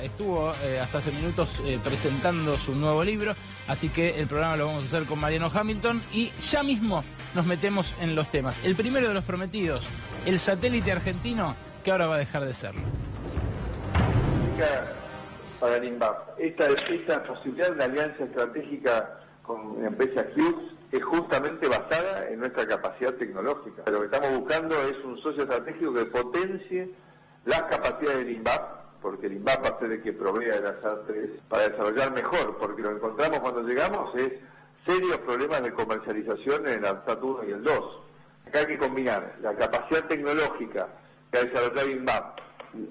Estuvo hasta hace minutos presentando su nuevo libro, así que el programa lo vamos a hacer con Mariano Hamilton y ya mismo nos metemos en los temas. El primero de los prometidos, el satélite argentino, que ahora va a dejar de serlo. Para el INVAP, esta posibilidad de una alianza estratégica con la empresa Hughes es justamente basada en nuestra capacidad tecnológica. Lo que estamos buscando es un socio estratégico que potencie las capacidades del INVAP, porque el INVAP va a ser el que provea el ARSAT-3 para desarrollar mejor, porque lo que encontramos cuando llegamos es serios problemas de comercialización en el ARSAT-1 y el 2. Acá hay que combinar la capacidad tecnológica que ha desarrollado INVAP,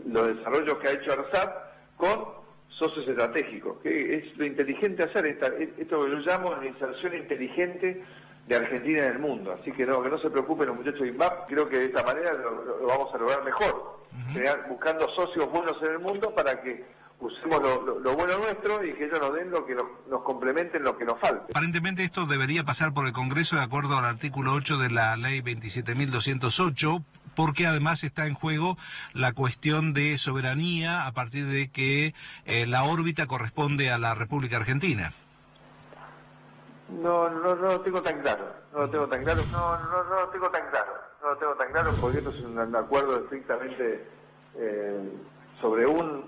los desarrollos que ha hecho ARSAT, con socios estratégicos, que es lo inteligente hacer, esto que yo llamo la inserción inteligente de Argentina en el mundo. Así que no se preocupen los muchachos de INVAP, creo que de esta manera lo vamos a lograr mejor, buscando socios buenos en el mundo para que usemos lo bueno nuestro y que ellos nos den lo que nos complementen lo que nos falte. Aparentemente esto debería pasar por el Congreso de acuerdo al artículo 8 de la ley 27.208, porque además está en juego la cuestión de soberanía a partir de que la órbita corresponde a la República Argentina. No lo tengo tan claro, porque esto es un acuerdo estrictamente sobre un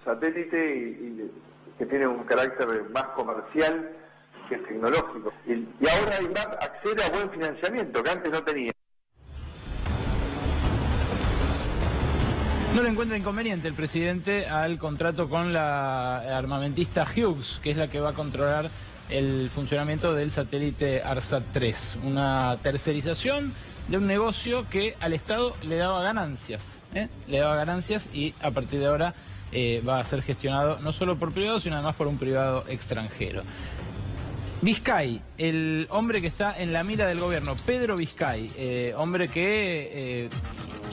satélite y que tiene un carácter más comercial que tecnológico. Y ahora INVAP accede a buen financiamiento que antes no tenía. No le encuentra inconveniente el presidente al contrato con la armamentista Hughes, que es la que va a controlar el funcionamiento del satélite ARSAT-3, una tercerización de un negocio que al Estado le daba ganancias, y a partir de ahora va a ser gestionado no solo por privados, sino además por un privado extranjero. Vizcay, el hombre que está en la mira del gobierno, Pedro Vizcay, hombre que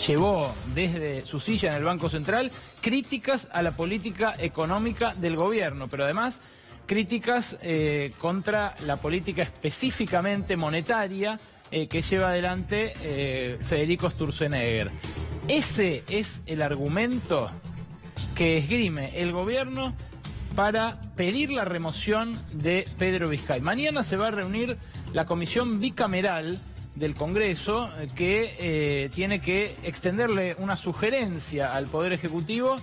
llevó desde su silla en el Banco Central críticas a la política económica del gobierno, pero además críticas contra la política específicamente monetaria que lleva adelante Federico Sturzenegger. Ese es el argumento que esgrime el gobierno para pedir la remoción de Pedro Vizcay. Mañana se va a reunir la comisión bicameral del Congreso que tiene que extenderle una sugerencia al Poder Ejecutivo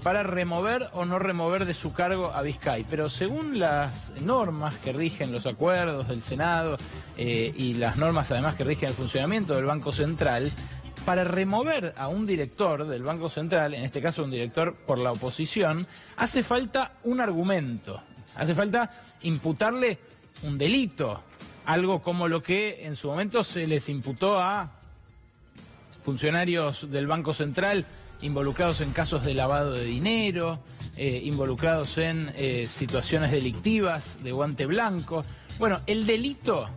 para remover o no remover de su cargo a Vizcay. Pero según las normas que rigen los acuerdos del Senado y las normas además que rigen el funcionamiento del Banco Central, para remover a un director del Banco Central, en este caso un director por la oposición, hace falta un argumento, hace falta imputarle un delito, algo como lo que en su momento se les imputó a funcionarios del Banco Central involucrados en casos de lavado de dinero, involucrados en situaciones delictivas de guante blanco. Bueno, el delito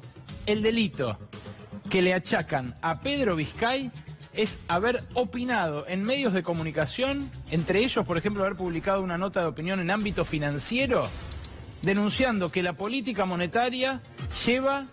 que le achacan a Pedro Vizcay es haber opinado en medios de comunicación, entre ellos, por ejemplo, haber publicado una nota de opinión en ámbito financiero, denunciando que la política monetaria lleva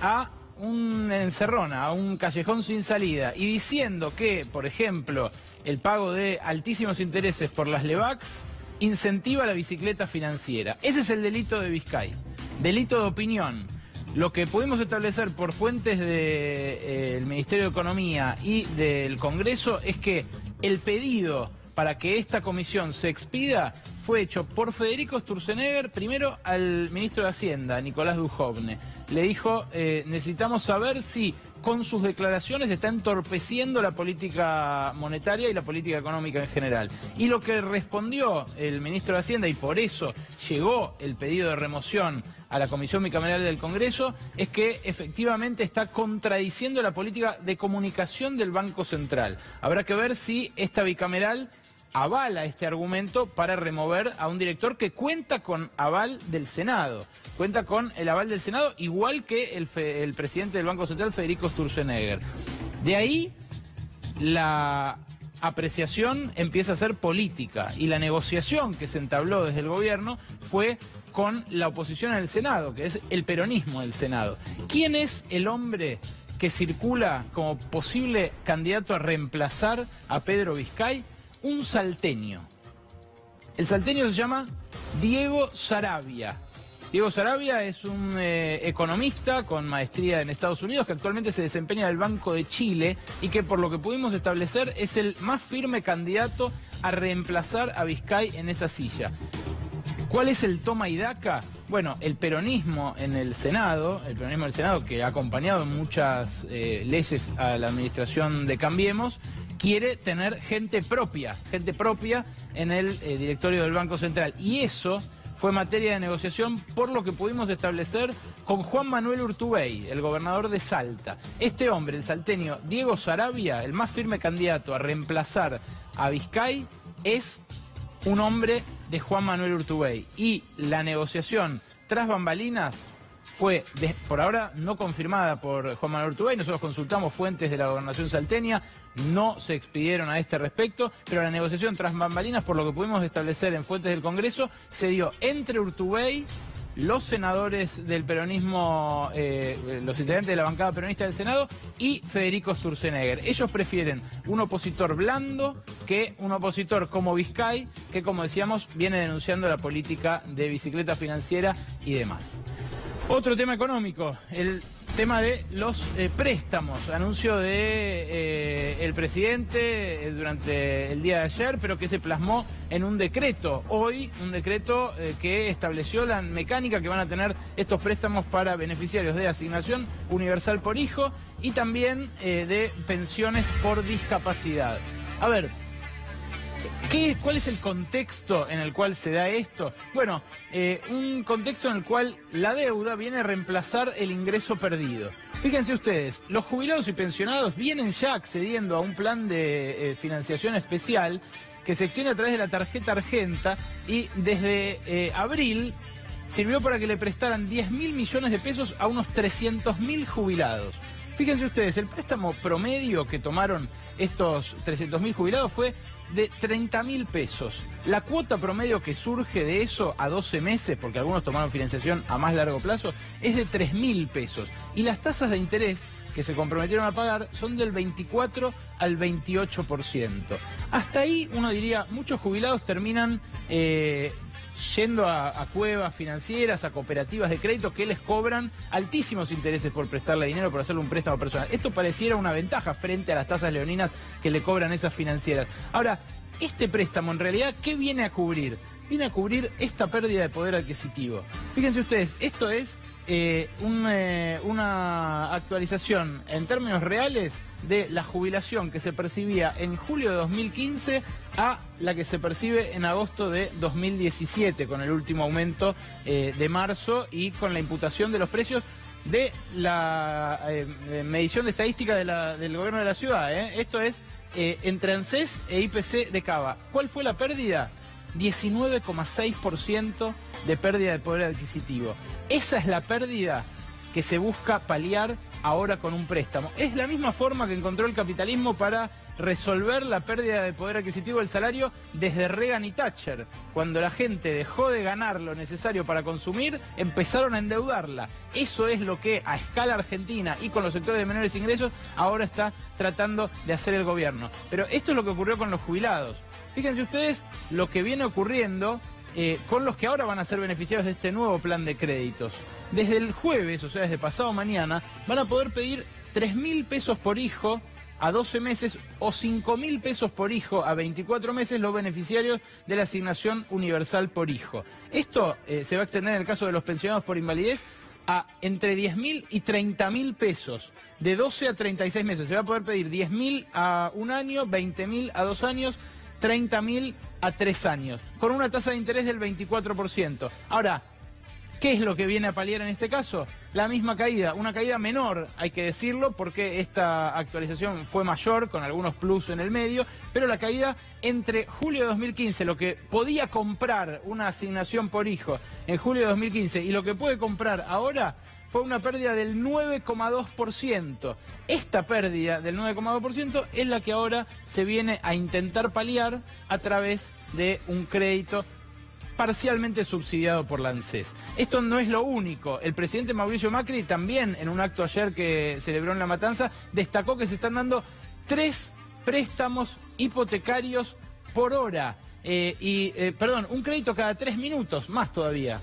a una encerrona, a un callejón sin salida, y diciendo que, por ejemplo, el pago de altísimos intereses por las LEVACs incentiva la bicicleta financiera. Ese es el delito de Vizcay, delito de opinión. Lo que pudimos establecer por fuentes del Ministerio de Economía y del Congreso es que el pedido para que esta comisión se expida fue hecho por Federico Sturzenegger, primero al ministro de Hacienda, Nicolás Dujovne. Le dijo, necesitamos saber si con sus declaraciones está entorpeciendo la política monetaria y la política económica en general. Y lo que respondió el ministro de Hacienda, y por eso llegó el pedido de remoción a la Comisión Bicameral del Congreso, es que efectivamente está contradiciendo la política de comunicación del Banco Central. Habrá que ver si esta bicameral avala este argumento para remover a un director que cuenta con aval del Senado. Cuenta con el aval del Senado, igual que el presidente del Banco Central, Federico Sturzenegger. De ahí la apreciación empieza a ser política y la negociación que se entabló desde el gobierno fue con la oposición en el Senado, que es el peronismo del Senado. ¿Quién es el hombre que circula como posible candidato a reemplazar a Pedro Vizcay? un salteño. El salteño se llama Diego Saravia. Diego Saravia es un economista con maestría en Estados Unidos que actualmente se desempeña en el Banco de Chile y que, por lo que pudimos establecer, es el más firme candidato a reemplazar a Vizcay en esa silla. ¿Cuál es el toma y daca? Bueno, el peronismo en el Senado, que ha acompañado en muchas leyes a la administración de Cambiemos, quiere tener gente propia en el directorio del Banco Central. Y eso fue materia de negociación por lo que pudimos establecer con Juan Manuel Urtubey, el gobernador de Salta. Este hombre, el salteño Diego Saravia, el más firme candidato a reemplazar a Vizcay, es un hombre de Juan Manuel Urtubey. Y la negociación tras bambalinas fue, por ahora, no confirmada por Juan Manuel Urtubey. Nosotros consultamos fuentes de la gobernación salteña, no se expidieron a este respecto, pero la negociación tras bambalinas, por lo que pudimos establecer en fuentes del Congreso, se dio entre Urtubey, los senadores del peronismo, los integrantes de la bancada peronista del Senado y Federico Sturzenegger. Ellos prefieren un opositor blando que un opositor como Vizcay, que, como decíamos, viene denunciando la política de bicicleta financiera y demás. Otro tema económico, el tema de los préstamos, anuncio de el presidente durante el día de ayer, pero que se plasmó en un decreto hoy, un decreto que estableció la mecánica que van a tener estos préstamos para beneficiarios de asignación universal por hijo y también de pensiones por discapacidad. A ver, ¿cuál es el contexto en el cual se da esto? Bueno, un contexto en el cual la deuda viene a reemplazar el ingreso perdido. Fíjense ustedes, los jubilados y pensionados vienen ya accediendo a un plan de financiación especial que se extiende a través de la tarjeta Argenta y desde abril sirvió para que le prestaran 10.000 millones de pesos a unos 300.000 jubilados. Fíjense ustedes, el préstamo promedio que tomaron estos 300.000 jubilados fue de 30.000 pesos. La cuota promedio que surge de eso a 12 meses, porque algunos tomaron financiación a más largo plazo, es de 3.000 pesos. Y las tasas de interés que se comprometieron a pagar son del 24 al 28%. Hasta ahí uno diría, muchos jubilados terminan yendo a cuevas financieras, a cooperativas de crédito que les cobran altísimos intereses por prestarle dinero, por hacerle un préstamo personal. Esto pareciera una ventaja frente a las tasas leoninas que le cobran esas financieras. Ahora, este préstamo en realidad, ¿qué viene a cubrir? Viene a cubrir esta pérdida de poder adquisitivo. Fíjense ustedes, esto es una actualización en términos reales de la jubilación que se percibía en julio de 2015 a la que se percibe en agosto de 2017, con el último aumento de marzo y con la imputación de los precios de la medición de estadística del gobierno de la ciudad. Esto es entre ANSES e IPC de Cava. ¿Cuál fue la pérdida? 19,6% de pérdida de poder adquisitivo. Esa es la pérdida que se busca paliar ahora con un préstamo. Es la misma forma que encontró el capitalismo para resolver la pérdida de poder adquisitivo del salario desde Reagan y Thatcher. Cuando la gente dejó de ganar lo necesario para consumir, empezaron a endeudarla. Eso es lo que a escala argentina y con los sectores de menores ingresos ahora está tratando de hacer el gobierno. Pero esto es lo que ocurrió con los jubilados. Fíjense ustedes lo que viene ocurriendo con los que ahora van a ser beneficiarios de este nuevo plan de créditos. Desde el jueves, o sea, desde pasado mañana, van a poder pedir 3.000 pesos por hijo a 12 meses o 5.000 pesos por hijo a 24 meses los beneficiarios de la asignación universal por hijo. Esto se va a extender en el caso de los pensionados por invalidez a entre 10.000 y 30.000 pesos, de 12 a 36 meses. Se va a poder pedir 10.000 a un año, 20.000 a 2 años, 30.000 a 3 años, con una tasa de interés del 24%. Ahora, ¿qué es lo que viene a paliar en este caso? La misma caída, una caída menor, hay que decirlo, porque esta actualización fue mayor, con algunos plus en el medio, pero la caída entre julio de 2015, lo que podía comprar una asignación por hijo en julio de 2015 y lo que puede comprar ahora, fue una pérdida del 9,2%. Esta pérdida del 9,2% es la que ahora se viene a intentar paliar a través de un crédito parcialmente subsidiado por la ANSES. Esto no es lo único. El presidente Mauricio Macri también, en un acto ayer que celebró en La Matanza, destacó que se están dando 3 préstamos hipotecarios por hora. Perdón, un crédito cada 3 minutos, más todavía,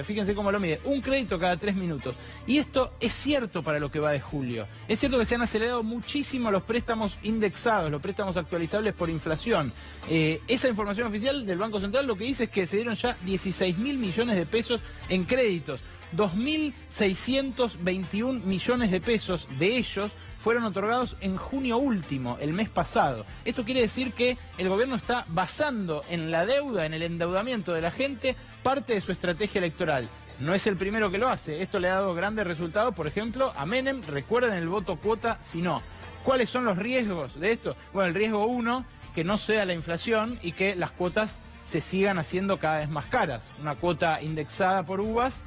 fíjense cómo lo mide, un crédito cada 3 minutos. Y esto es cierto para lo que va de julio. Es cierto que se han acelerado muchísimo los préstamos indexados, los préstamos actualizables por inflación. Esa información oficial del Banco Central lo que dice es que se dieron ya 16.000 millones de pesos en créditos. 2.621 millones de pesos de ellos fueron otorgados en junio último, el mes pasado. Esto quiere decir que el gobierno está basando en la deuda, en el endeudamiento de la gente, parte de su estrategia electoral. No es el primero que lo hace. Esto le ha dado grandes resultados, por ejemplo, a Menem. Recuerden el voto cuota, si no. ¿Cuáles son los riesgos de esto? Bueno, el riesgo 1, que no sea la inflación y que las cuotas se sigan haciendo cada vez más caras. Una cuota indexada por uvas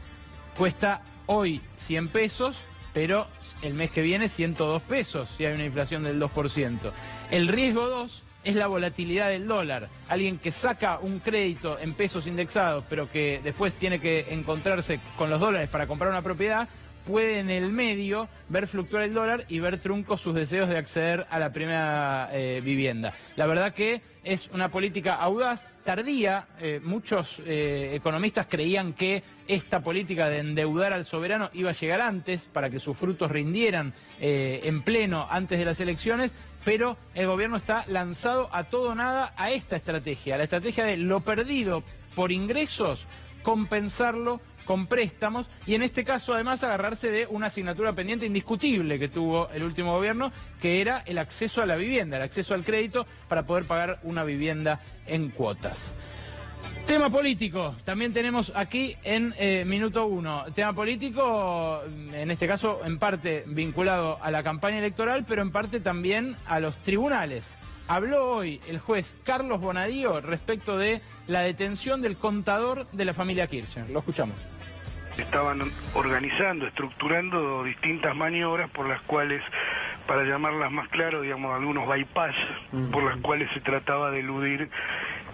cuesta hoy 100 pesos, pero el mes que viene 102 pesos si hay una inflación del 2%. El riesgo 2 es la volatilidad del dólar. Alguien que saca un crédito en pesos indexados, pero que después tiene que encontrarse con los dólares para comprar una propiedad, puede en el medio ver fluctuar el dólar y ver truncos sus deseos de acceder a la primera vivienda. La verdad que es una política audaz, tardía. Muchos economistas creían que esta política de endeudar al soberano iba a llegar antes para que sus frutos rindieran en pleno antes de las elecciones, pero el gobierno está lanzado a todo o nada a esta estrategia, la estrategia de lo perdido por ingresos, compensarlo con préstamos, y en este caso además agarrarse de una asignatura pendiente indiscutible que tuvo el último gobierno, que era el acceso a la vivienda, el acceso al crédito para poder pagar una vivienda en cuotas. Tema político, también tenemos aquí en Minuto 1. Tema político, en este caso en parte vinculado a la campaña electoral, pero en parte también a los tribunales. Habló hoy el juez Carlos Bonadío respecto de la detención del contador de la familia Kirchner. Lo escuchamos. Estaban organizando, estructurando distintas maniobras por las cuales, para llamarlas más claro, digamos, algunos bypass, por las cuales se trataba de eludir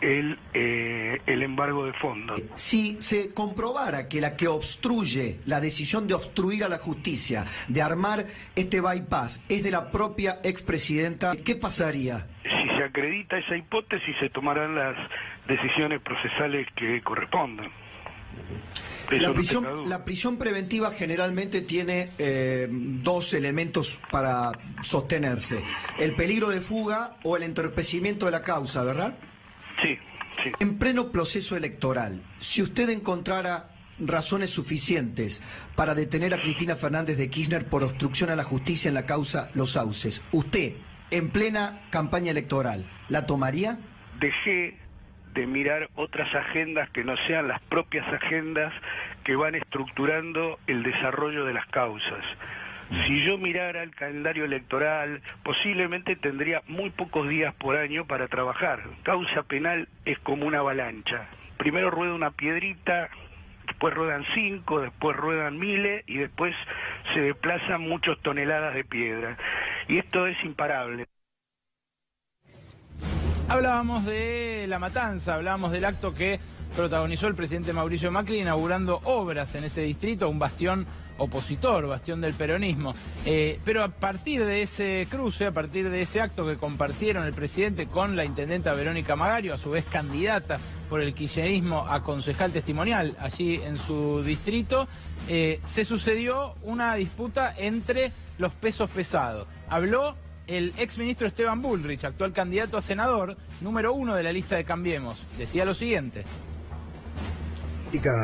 el embargo de fondos. Si se comprobara que la que obstruye, la decisión de obstruir a la justicia, de armar este bypass, es de la propia expresidenta, ¿qué pasaría? Si se acredita esa hipótesis, se tomarán las decisiones procesales que correspondan. La prisión preventiva generalmente tiene dos elementos para sostenerse: el peligro de fuga o el entorpecimiento de la causa, ¿verdad? Sí, sí. En pleno proceso electoral, si usted encontrara razones suficientes para detener a Cristina Fernández de Kirchner por obstrucción a la justicia en la causa Los Sauces, ¿usted, en plena campaña electoral, la tomaría? Dejé de mirar otras agendas que no sean las propias agendas que van estructurando el desarrollo de las causas. Si yo mirara el calendario electoral, posiblemente tendría muy pocos días por año para trabajar. Causa penal es como una avalancha. Primero rueda una piedrita, después ruedan 5, después ruedan miles y después se desplazan muchas toneladas de piedra. Y esto es imparable. Hablábamos de La Matanza, hablábamos del acto que protagonizó el presidente Mauricio Macri inaugurando obras en ese distrito, un bastión opositor, bastión del peronismo. Pero a partir de ese cruce, a partir de ese acto que compartieron el presidente con la intendenta Verónica Magario, a su vez candidata por el kirchnerismo a concejal testimonial allí en su distrito, se sucedió una disputa entre los pesos pesados. Habló el exministro Esteban Bullrich, actual candidato a senador, número 1 de la lista de Cambiemos. Decía lo siguiente.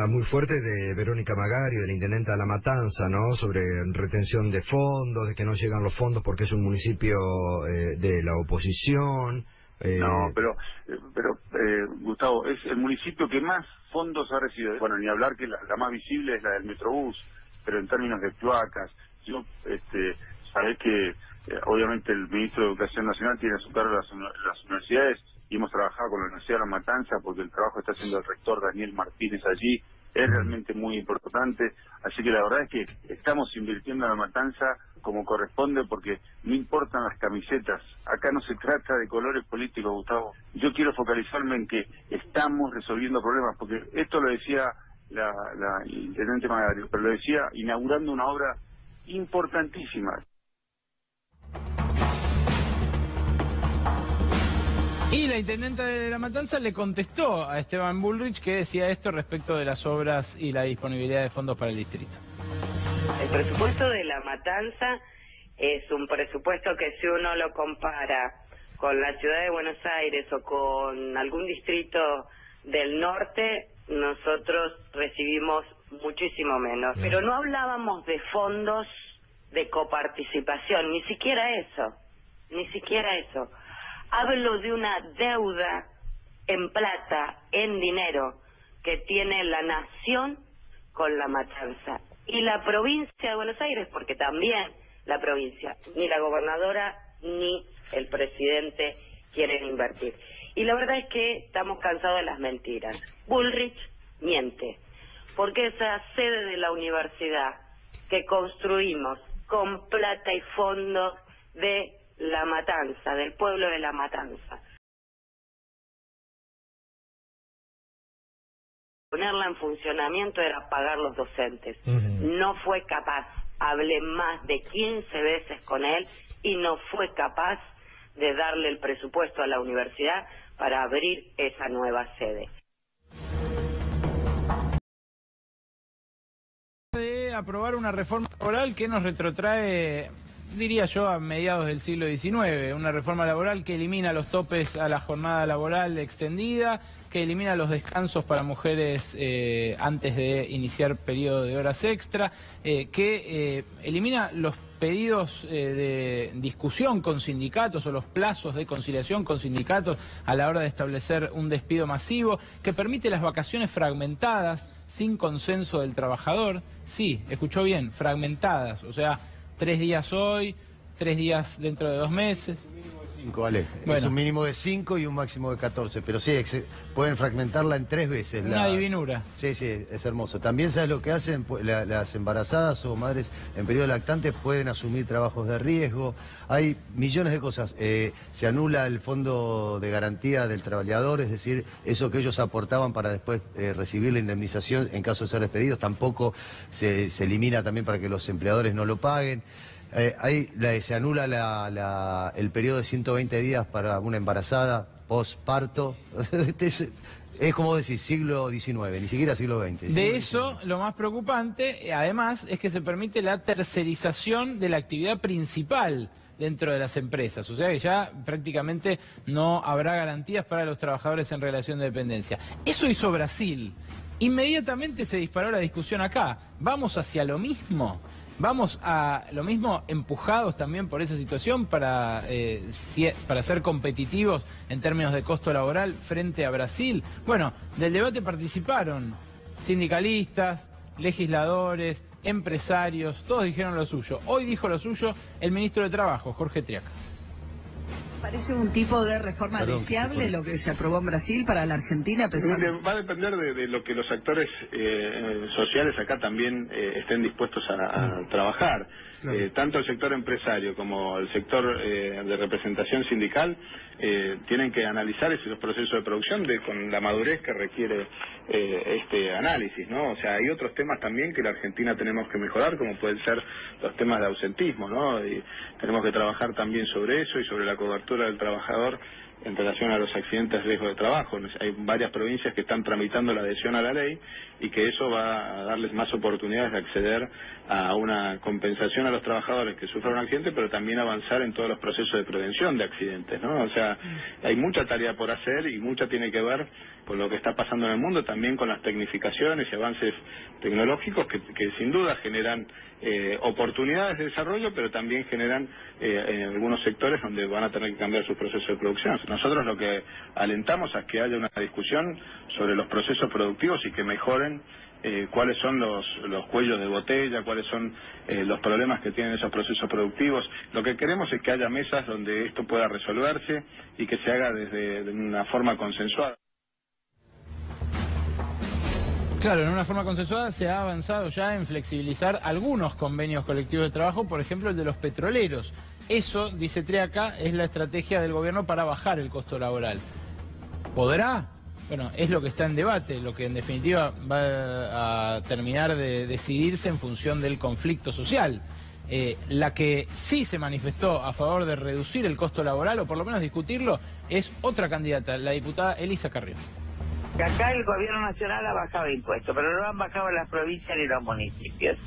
Muy fuerte de Verónica Magario, de la intendenta de La Matanza, ¿no? Sobre retención de fondos, de que no llegan los fondos porque es un municipio de la oposición. No, pero Gustavo, es el municipio que más fondos ha recibido. Bueno, ni hablar que la más visible es la del Metrobús, pero en términos de cloacas, yo, sabés que obviamente el ministro de Educación Nacional tiene a su cargo las universidades, y hemos trabajado con la Universidad de La Matanza porque el trabajo está haciendo el rector Daniel Martínez allí, es realmente muy importante, así que la verdad es que estamos invirtiendo en La Matanza como corresponde, porque no importan las camisetas, acá no se trata de colores políticos, Gustavo. Yo quiero focalizarme en que estamos resolviendo problemas, porque esto lo decía la intendente Magario, pero lo decía inaugurando una obra importantísima. Y la intendenta de La Matanza le contestó a Esteban Bullrich, que decía esto respecto de las obras y la disponibilidad de fondos para el distrito. El presupuesto de La Matanza es un presupuesto que, si uno lo compara con la ciudad de Buenos Aires o con algún distrito del norte, nosotros recibimos muchísimo menos. Pero no hablábamos de fondos de coparticipación, ni siquiera eso. Hablo de una deuda en plata, en dinero, que tiene la nación con La Matanza. Y la provincia de Buenos Aires, porque también la provincia, ni la gobernadora ni el presidente quieren invertir. Y la verdad es que estamos cansados de las mentiras. Bullrich miente, porque esa sede de la universidad que construimos con plata y fondos de La Matanza, del pueblo de La Matanza, ponerla en funcionamiento era pagar los docentes. No fue capaz. Hablé más de 15 veces con él y no fue capaz de darle el presupuesto a la universidad para abrir esa nueva sede. De aprobar una reforma laboral que nos retrotrae, diría yo, a mediados del siglo XIX, una reforma laboral que elimina los topes a la jornada laboral extendida, que elimina los descansos para mujeres antes de iniciar periodo de horas extra, que elimina los pedidos de discusión con sindicatos o los plazos de conciliación con sindicatos a la hora de establecer un despido masivo, que permite las vacaciones fragmentadas sin consenso del trabajador. Sí, escuchó bien, fragmentadas, o sea, 3 días hoy, 3 días dentro de 2 meses. 5, Ale. Bueno. Es un mínimo de 5 y un máximo de 14, pero sí, pueden fragmentarla en 3 veces. Una divinura. Sí, es hermoso. También, ¿sabes lo que hacen? Las embarazadas o madres en periodo lactante pueden asumir trabajos de riesgo. Hay millones de cosas. Se anula el fondo de garantía del trabajador, es decir, eso que ellos aportaban para después recibir la indemnización en caso de ser despedidos, tampoco se elimina también para que los empleadores no lo paguen. Se anula el periodo de 120 días para una embarazada postparto. Es como decir, siglo XIX, ni siquiera siglo XX. De eso, lo más preocupante, además, es que se permite la tercerización de la actividad principal dentro de las empresas. O sea que ya prácticamente no habrá garantías para los trabajadores en relación de dependencia. Eso hizo Brasil. Inmediatamente se disparó la discusión acá. ¿Vamos hacia lo mismo? ¿Vamos a lo mismo empujados también por esa situación para ser competitivos en términos de costo laboral frente a Brasil? Bueno, del debate participaron sindicalistas, legisladores, empresarios, todos dijeron lo suyo. Hoy dijo lo suyo el ministro de Trabajo, Jorge Triaca. ¿Parece un tipo de reforma deseable lo que se aprobó en Brasil para la Argentina? Va a depender de lo que los actores sociales acá también estén dispuestos a trabajar. Tanto el sector empresario como el sector de representación sindical tienen que analizar esos procesos de producción con la madurez que requiere este análisis, ¿no? O sea, hay otros temas también que la Argentina tenemos que mejorar, como pueden ser los temas de ausentismo, ¿no? Y tenemos que trabajar también sobre eso y sobre la cobertura del trabajador en relación a los accidentes de riesgo de trabajo. Hay varias provincias que están tramitando la adhesión a la ley y que eso va a darles más oportunidades de acceder a una compensación a los trabajadores que sufran un accidente, pero también avanzar en todos los procesos de prevención de accidentes, ¿no? O sea, hay mucha tarea por hacer y mucha tiene que ver con lo que está pasando en el mundo, también con las tecnificaciones y avances tecnológicos que sin duda generan oportunidades de desarrollo, pero también generan en algunos sectores donde van a tener que cambiar sus procesos de producción. Nosotros lo que alentamos es que haya una discusión sobre los procesos productivos y que mejoren cuáles son los cuellos de botella, cuáles son los problemas que tienen esos procesos productivos. Lo que queremos es que haya mesas donde esto pueda resolverse y que se haga de una forma consensuada. Claro, en una forma consensuada se ha avanzado ya en flexibilizar algunos convenios colectivos de trabajo, por ejemplo el de los petroleros. Eso, dice Triaca, es la estrategia del gobierno para bajar el costo laboral. ¿Podrá? Bueno, es lo que está en debate, lo que en definitiva va a terminar de decidirse en función del conflicto social. La que sí se manifestó a favor de reducir el costo laboral, o por lo menos discutirlo, es otra candidata, la diputada Elisa Carrió. Acá el gobierno nacional ha bajado impuestos, pero no han bajado las provincias ni los municipios.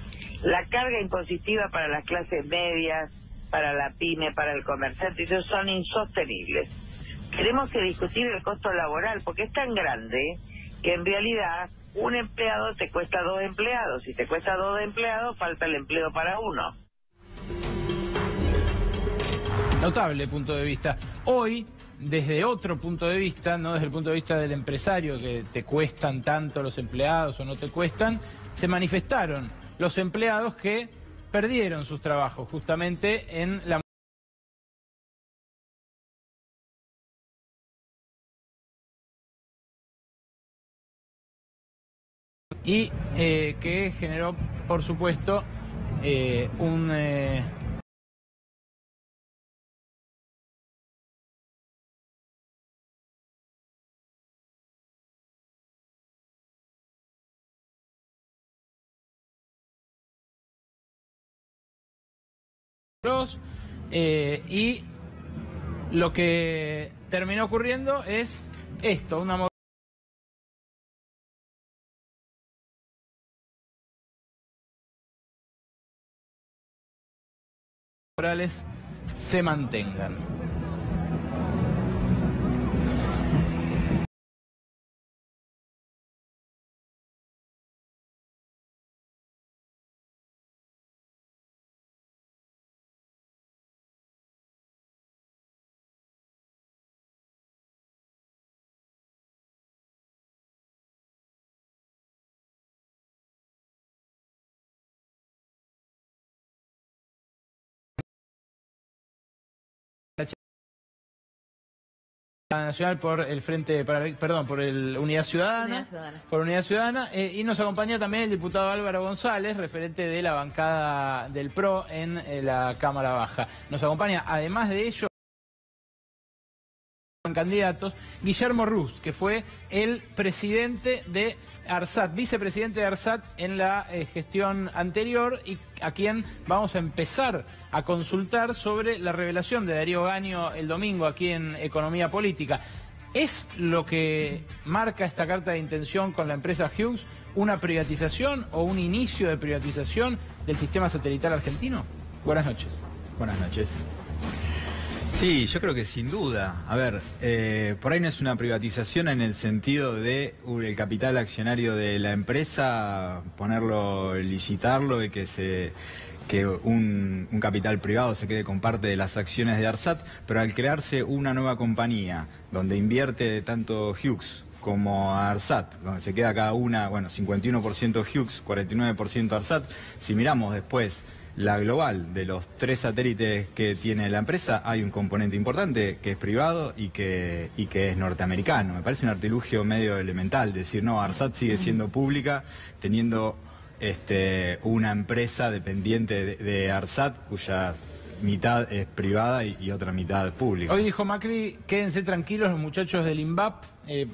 La carga impositiva para las clases medias, para la pyme, para el comerciante, esos son insostenibles. Tenemos que discutir el costo laboral, porque es tan grande que en realidad un empleado te cuesta 2 empleados. Si te cuesta 2 empleados, falta el empleo para uno. Notable punto de vista. Hoy, desde otro punto de vista, no desde el punto de vista del empresario, que te cuestan tanto los empleados o no te cuestan, se manifestaron los empleados que perdieron sus trabajos justamente en la... Y que generó, por supuesto, un... y lo que terminó ocurriendo es esto, una laborales se mantengan. Nacional por el Frente por el Unidad Ciudadana, por Unidad Ciudadana, y nos acompaña también el diputado Álvaro González, referente de la bancada del PRO en la Cámara Baja. Nos acompaña, además de ello, candidatos, Guillermo Ruz, que fue el presidente de ARSAT, vicepresidente de ARSAT en la gestión anterior, y a quien vamos a empezar a consultar sobre la revelación de Darío Gaño el domingo aquí en Economía Política. ¿Es lo que marca esta carta de intención con la empresa Hughes una privatización o un inicio de privatización del sistema satelital argentino? Buenas noches. Buenas noches. Sí, yo creo que sin duda. A ver, por ahí no es una privatización en el sentido de el capital accionario de la empresa, ponerlo, licitarlo y que un capital privado se quede con parte de las acciones de ARSAT, pero al crearse una nueva compañía donde invierte tanto Hughes como ARSAT, donde se queda cada una, bueno, 51% Hughes, 49% ARSAT, si miramos después la global de los 3 satélites que tiene la empresa, hay un componente importante que es privado y que es norteamericano. Me parece un artilugio medio elemental decir, no, ARSAT sigue siendo pública teniendo una empresa dependiente de ARSAT cuya mitad es privada y otra mitad pública. Hoy dijo Macri, quédense tranquilos los muchachos del INVAP,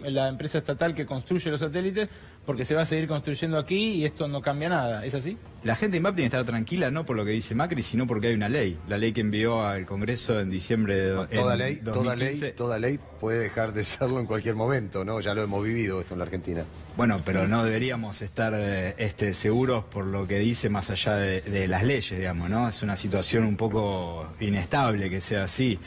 la empresa estatal que construye los satélites, porque se va a seguir construyendo aquí y esto no cambia nada. ¿Es así? La gente de INVAP tiene que estar tranquila, no por lo que dice Macri, sino porque hay una ley. La ley que envió al Congreso en diciembre de 2015. Toda ley puede dejar de serlo en cualquier momento, ¿no? Ya lo hemos vivido esto en la Argentina. Bueno, pero no deberíamos estar seguros por lo que dice más allá de las leyes, digamos, ¿no? Es una situación un poco inestable que sea así.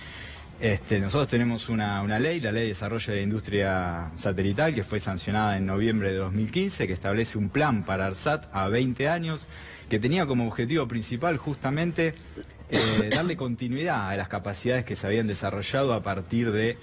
Nosotros tenemos una ley, la Ley de Desarrollo de la Industria Satelital, que fue sancionada en noviembre de 2015, que establece un plan para ARSAT a 20 años, que tenía como objetivo principal justamente darle continuidad a las capacidades que se habían desarrollado a partir de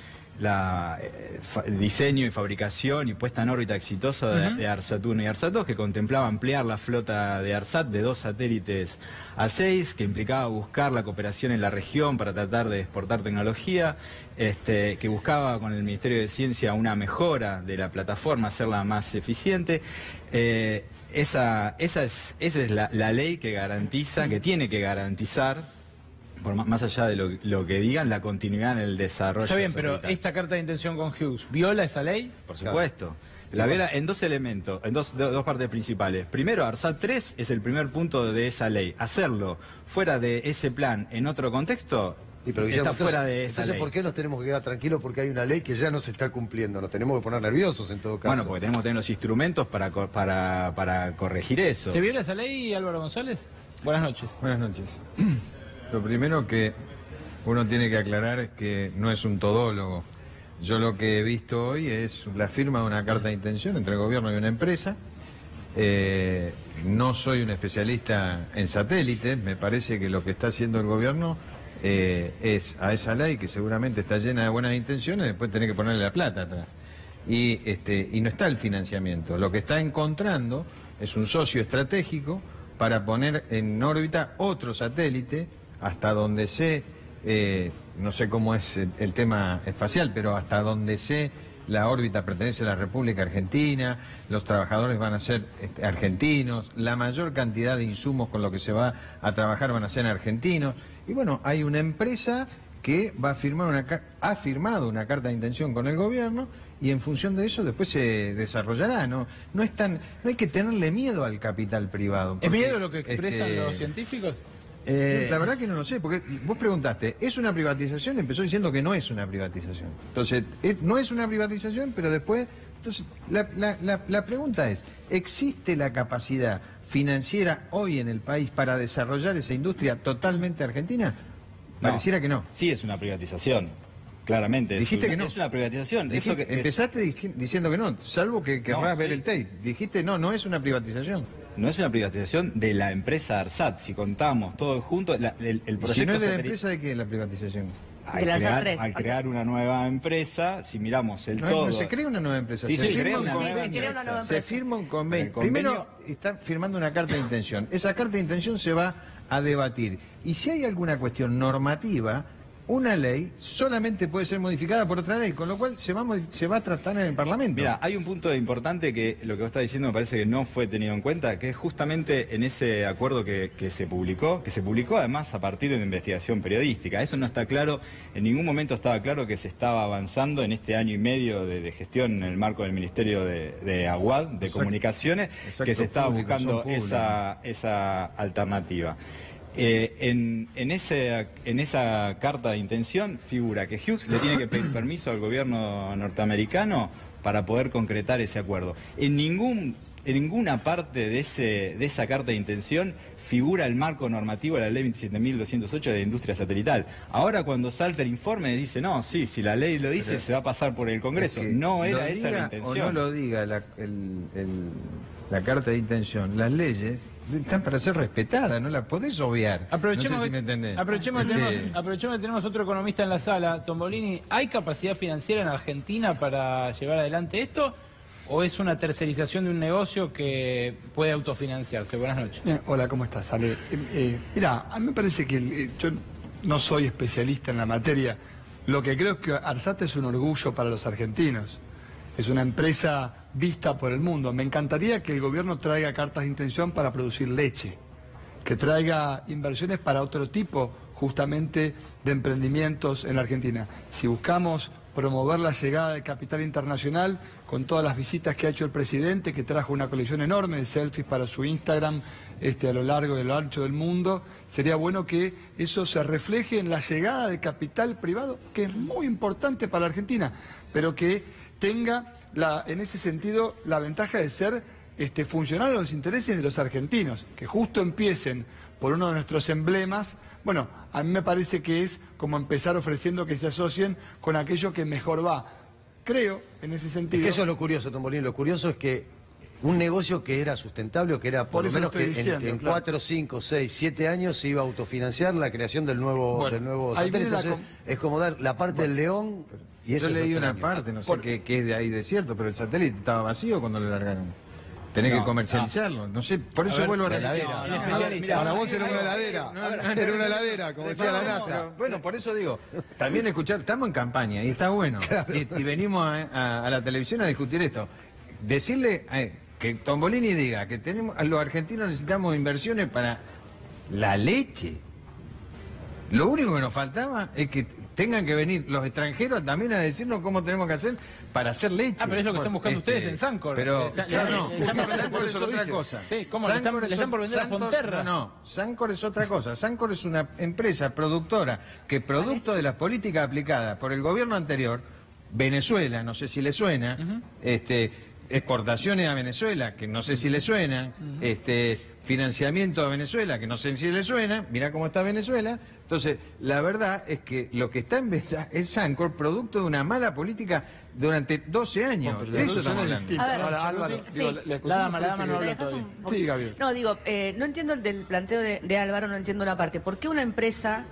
el diseño y fabricación y puesta en órbita exitosa de ARSAT 1 y ARSAT 2, que contemplaba ampliar la flota de ARSAT de 2 satélites a 6, que implicaba buscar la cooperación en la región para tratar de exportar tecnología, que buscaba con el Ministerio de Ciencia una mejora de la plataforma, hacerla más eficiente. Esa es la ley que garantiza, que tiene que garantizar, por más allá de lo que digan, la continuidad en el desarrollo. Está bien, pero esta carta de intención con Hughes, ¿viola esa ley? Por supuesto. La viola en dos elementos, en dos partes principales. Primero, ARSAT 3 es el primer punto de esa ley. Hacerlo fuera de ese plan, en otro contexto, está fuera de esa ley. ¿Por qué nos tenemos que quedar tranquilos? Porque hay una ley que ya no se está cumpliendo. Nos tenemos que poner nerviosos en todo caso. Bueno, porque tenemos que tener los instrumentos para corregir eso. ¿Se viola esa ley, Álvaro González? Buenas noches. Buenas noches. Lo primero que uno tiene que aclarar es que no es un todólogo. Yo lo que he visto hoy es la firma de una carta de intención entre el gobierno y una empresa. No soy un especialista en satélites, me parece que lo que está haciendo el gobierno es a esa ley, que seguramente está llena de buenas intenciones, después tener que ponerle la plata atrás. Y no está el financiamiento. Lo que está encontrando es un socio estratégico para poner en órbita otro satélite hasta donde no sé cómo es el tema espacial, pero hasta donde la órbita pertenece a la República Argentina, los trabajadores van a ser argentinos, la mayor cantidad de insumos con lo que se va a trabajar van a ser argentinos. Y bueno, hay una empresa que ha firmado una carta de intención con el gobierno y en función de eso después se desarrollará. No hay que tenerle miedo al capital privado. ¿Es miedo lo que expresan los científicos? La verdad que no lo sé, porque vos preguntaste, ¿es una privatización? Empezó diciendo que no es una privatización. Entonces, no es una privatización, pero después... Entonces, la pregunta es, ¿existe la capacidad financiera hoy en el país para desarrollar esa industria totalmente argentina? Pareciera que no. Sí, es una privatización. Claramente. Dijiste que no. Es una privatización. Empezaste diciendo que no, salvo que querrás ver el tape. Dijiste no es una privatización. No es una privatización de la empresa ARSAT. Si contamos todo junto, el proyecto... Si no es de la empresa, ¿de qué es la privatización? Al crear una nueva empresa, si miramos todo... No se crea una nueva empresa, sí, se firma un convenio. Primero están firmando una carta de intención. Esa carta de intención se va a debatir. Y si hay alguna cuestión normativa, una ley solamente puede ser modificada por otra ley, con lo cual se va a tratar en el Parlamento. Mira, hay un punto importante que lo que vos estás diciendo me parece que no fue tenido en cuenta, que es justamente en ese acuerdo que se publicó además a partir de una investigación periodística. Eso no está claro, en ningún momento estaba claro que se estaba avanzando en este año y medio de gestión en el marco del Ministerio de Aguad, de Comunicaciones, que se estaba buscando esa alternativa. En esa carta de intención figura que Hughes le tiene que pedir permiso al gobierno norteamericano para poder concretar ese acuerdo. En ninguna parte de esa carta de intención figura el marco normativo de la ley 27.208 de la industria satelital. Ahora cuando salta el informe dice, no, sí, si la ley lo dice se va a pasar por el Congreso. No era esa la intención. O no lo diga la carta de intención, las leyes están para ser respetadas, no las podés obviar. Aprovechemos, no sé si me entendés. Aprovechemos que tenemos otro economista en la sala, Tombolini. ¿Hay capacidad financiera en Argentina para llevar adelante esto? ¿O es una tercerización de un negocio que puede autofinanciarse? Buenas noches. Hola, ¿cómo estás, Ale? Mira, a mí me parece que yo no soy especialista en la materia. Lo que creo es que ARSAT es un orgullo para los argentinos. Es una empresa vista por el mundo. Me encantaría que el gobierno traiga cartas de intención para producir leche, que traiga inversiones para otro tipo, justamente, de emprendimientos en la Argentina. Si buscamos promover la llegada de capital internacional, con todas las visitas que ha hecho el presidente, que trajo una colección enorme de selfies para su Instagram a lo largo y a lo ancho del mundo, sería bueno que eso se refleje en la llegada de capital privado, que es muy importante para la Argentina, pero que tenga en ese sentido la ventaja de ser funcional a los intereses de los argentinos, que justo empiecen por uno de nuestros emblemas. Bueno, a mí me parece que es como empezar ofreciendo que se asocien con aquello que mejor va. Creo, en ese sentido... Es que eso es lo curioso, Tombolini. Lo curioso es que un negocio que era sustentable, o que era por lo menos que en 4, 5, 6, 7 años se iba a autofinanciar la creación del nuevo satélite. Entonces, es como dar la parte del león... Y eso yo leí una parte, no sé qué es de ahí de cierto, pero el satélite estaba vacío cuando lo largaron. Tenés que comercializarlo, no sé, por eso vuelvo a la heladera. Para vos era una heladera, era una heladera, como decía la nata. Bueno, por eso digo, también escuchar, estamos en campaña y está bueno, y venimos a la televisión a discutir esto. Decirle que Tombolini diga que los argentinos necesitamos inversiones para la leche. Lo único que nos faltaba es que tengan que venir los extranjeros también a decirnos cómo tenemos que hacer para hacer leche. Ah, pero es lo que están buscando ustedes en Sancor. Pero Sancor es otra cosa. Sí, ¿cómo? ¿Le están por vender a Fonterra? No, Sancor es otra cosa. Sancor es una empresa productora que producto de las políticas aplicadas por el gobierno anterior, Venezuela, no sé si le suena, exportaciones a Venezuela, que no sé si le suena, financiamiento a Venezuela, que no sé si le suena, mirá cómo está Venezuela. Entonces, la verdad es que lo que está en venta es Sancor, producto de una mala política durante 12 años. De eso estamos hablando. Ahora, Álvaro, la dama no habla todavía. Sí, Gabriel. No, digo, no entiendo el del planteo de Álvaro, no entiendo una parte. ¿Por qué una empresa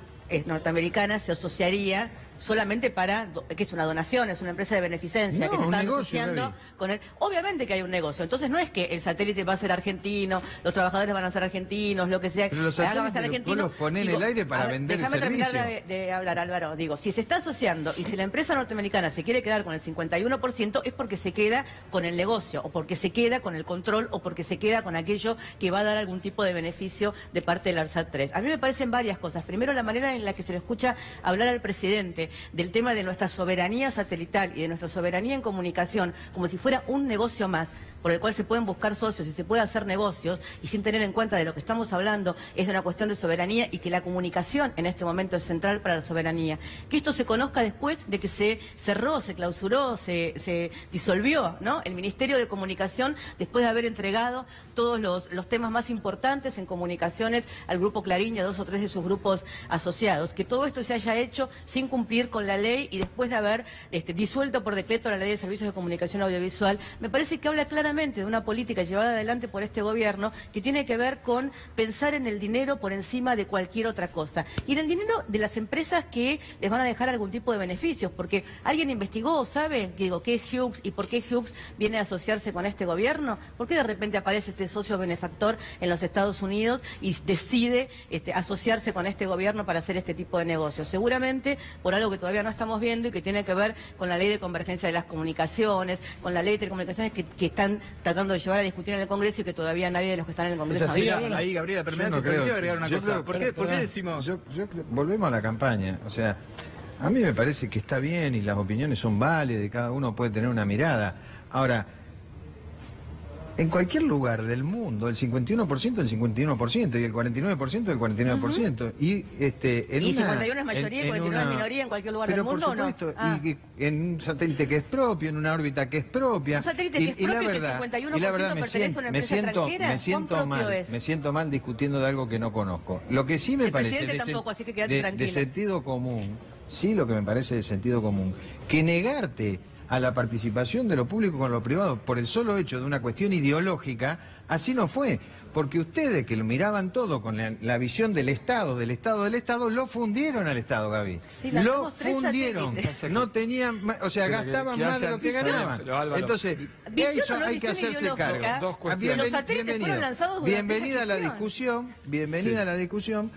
norteamericana se asociaría solamente para, que es una donación, es una empresa de beneficencia, No, que se un están negocio, asociando Gaby. con él? Obviamente que hay un negocio, entonces no es que el satélite va a ser argentino, los trabajadores van a ser argentinos, lo que sea, Pero los haga va a ser satélites argentino. los ponen en el aire para vender el déjame terminar servicio. de hablar, Álvaro. Digo, si se está asociando y si la empresa norteamericana se quiere quedar con el 51%, es porque se queda con el negocio, o porque se queda con el control, o porque se queda con aquello que va a dar algún tipo de beneficio de parte del ARSAT 3. A mí me parecen varias cosas. Primero, la manera en la que se le escucha hablar al presidente del tema de nuestra soberanía satelital y de nuestra soberanía en comunicación, como si fuera un negocio más, por el cual se pueden buscar socios y se puede hacer negocios, y sin tener en cuenta de lo que estamos hablando es de una cuestión de soberanía, y que la comunicación en este momento es central para la soberanía. Que esto se conozca después de que se cerró, se clausuró, se disolvió, ¿no?, el Ministerio de Comunicación, después de haber entregado todos los temas más importantes en comunicaciones al Grupo Clarín y a 2 o 3 de sus grupos asociados. Que todo esto se haya hecho sin cumplir con la ley y después de haber disuelto por decreto la Ley de Servicios de Comunicación Audiovisual, me parece que habla claramente de una política llevada adelante por este gobierno que tiene que ver con pensar en el dinero por encima de cualquier otra cosa. Y en el dinero de las empresas que les van a dejar algún tipo de beneficios, porque alguien investigó, ¿sabe? Digo, ¿qué es Hughes y por qué Hughes viene a asociarse con este gobierno? ¿Por qué de repente aparece este socio benefactor en los Estados Unidos y decide asociarse con este gobierno para hacer este tipo de negocios? Seguramente por algo que todavía no estamos viendo y que tiene que ver con la Ley de Convergencia de las Comunicaciones, con la Ley de Telecomunicaciones que están tratando de llevar a discutir en el Congreso y que todavía nadie de los que están en el Congreso Ahí, sabe. Gabriela, permítame agregar una cosa. ¿Por qué decimos...? Volvemos a la campaña. O sea, a mí me parece que está bien y las opiniones son válidas y cada uno puede tener una mirada. Ahora, en cualquier lugar del mundo, el 51% del 51% y el 49% del 49%. Y, ¿Y 51 es mayoría y 49 es minoría en cualquier lugar del mundo, por supuesto, o no? y en un satélite que es propio, en una órbita que es propia. Un satélite que es propio, que el 51% pertenece a una empresa extranjera. Me siento mal discutiendo de algo que no conozco. Lo que sí me parece de sentido común, sí, lo que me parece de sentido común, que negarte a la participación de lo público con lo privado por el solo hecho de una cuestión ideológica, así no fue. Porque ustedes, que lo miraban todo con la visión del Estado, lo fundieron al Estado, Gaby. Sí, lo fundieron. No tenían, o sea, gastaban más de lo que ganaban. Entonces, eso hay que hacerse cargo. Bienvenida a la discusión,